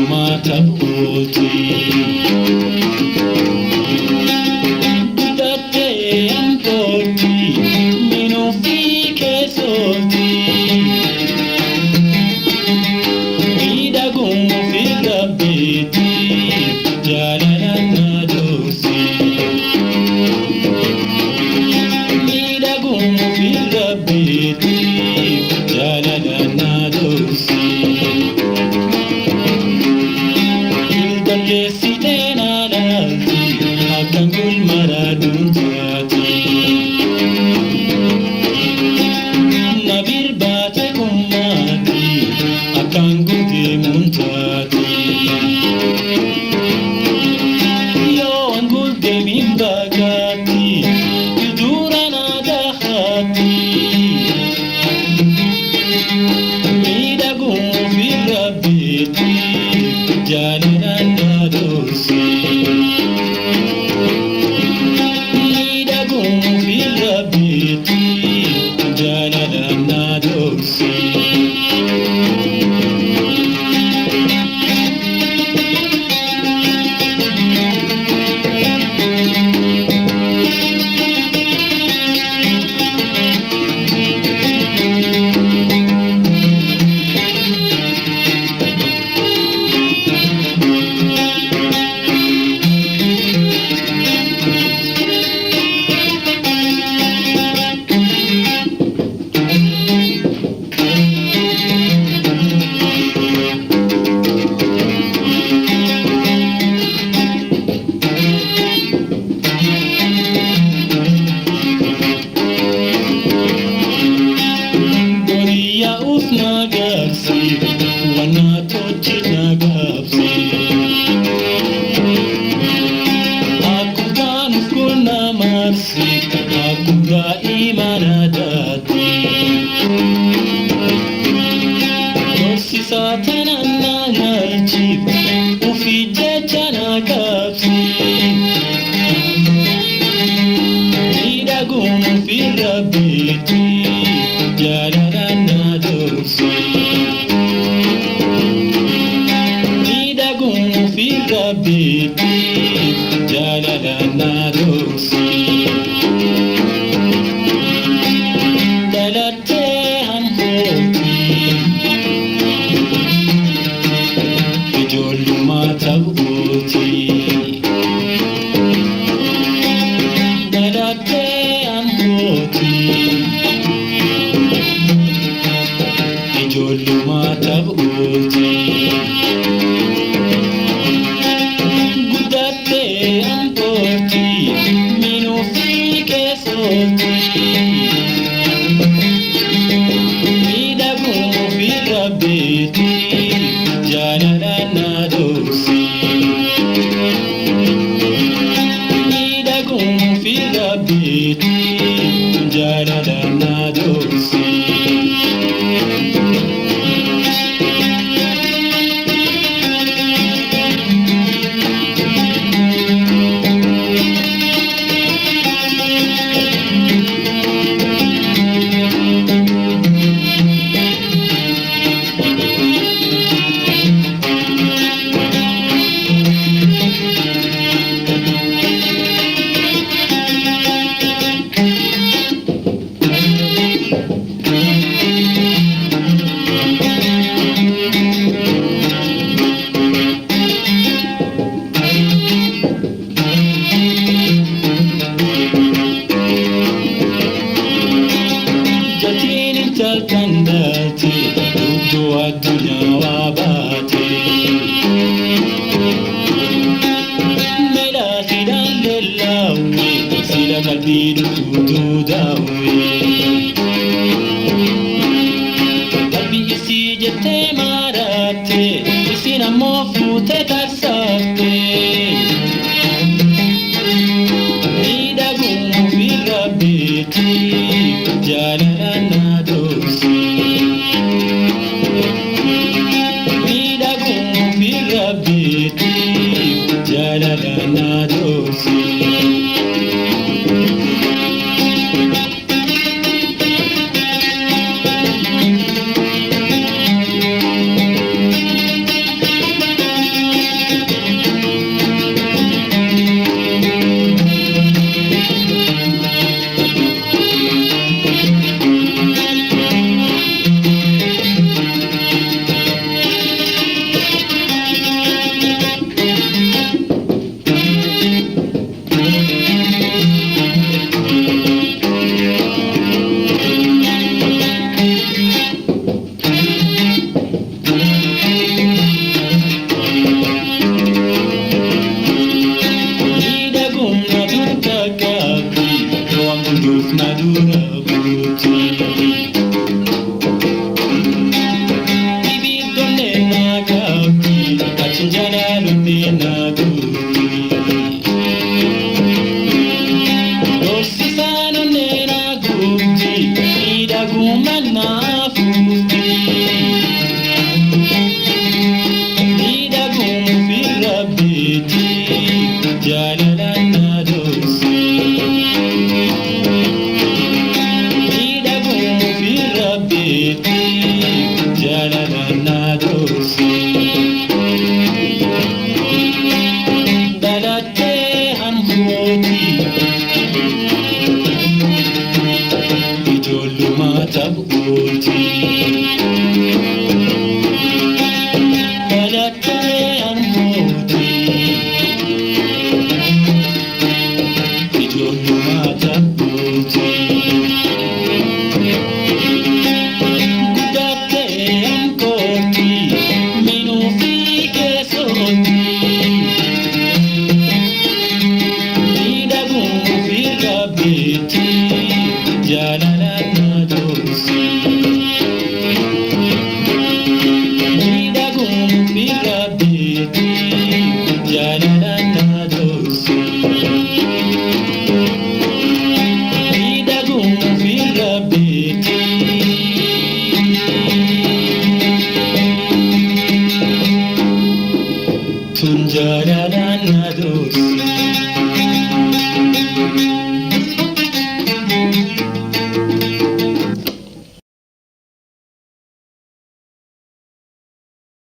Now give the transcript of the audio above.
ijoollummaa ta'uuti. Guddattee amtooti minuu fi keessooti. Miidhaguun fi rabbiiti jaalala na dursi. Miidhaguun fi rabbiiti jaalala na dursi. Ilgalleessitee na laalti akkan gulmaraadhuun taati. Na birbaate kummaati akkan guuteemuun taati. Yoo an guuteemin baagaatti dura na dahaatti. Miidhaguun fi rabbiiti jaalala na dursi. Miidhaguun fi rabbiiti jaalala na dursi. Goriyaa uf na gaabsi wanna tochi na gaabsi. Akkugaan uf gonna marsi akkugaa imana daati. Dorsisaa tanan na nyaalchif ufi jecha na gaabsi. Miidhaguun fi rabbiiti jaalala na dursi. Miidhaguun fi rabbiiti jaalala na dursi. Dhalattee hambooti ijoollummaa ta'uuti. Dhalattee hambooti ijoollummaa ta'uuti. Guddattee amtooti minuu fi keessooti. Miidhaguun fi rabbiiti jaalala na dursi. Miidhaguun fi rabbiiti jaalala na dursi. Jatiin intalkan daati dugduu addunyaa waa baate. Medhaasiidhaan lellaawwe sila qalbii dhukkuutuu daawwe. Qalbii isii jettee maadhaatte isin ammoo fuutee tarsaafte. Miidhaguun fi rabbiiti jaalala na dursi. Miidhaguun fi rabbiiti jaalala na dursi. jaalalana doorsi. Miidhaguu fi rabbiitti jaalalana doorsi. Dhalattee hankooti ijoollummaa taphooti. Dhalattee hankooti ijoollummaa taphooti. Guddattee hankooti minuu fi keessooti. Jaalalana doorsi. Miidhaguu fi rabbiitti jaalalana doorsi. Miidhaguu fi rabbiitti. Tun jaalalana doorsi.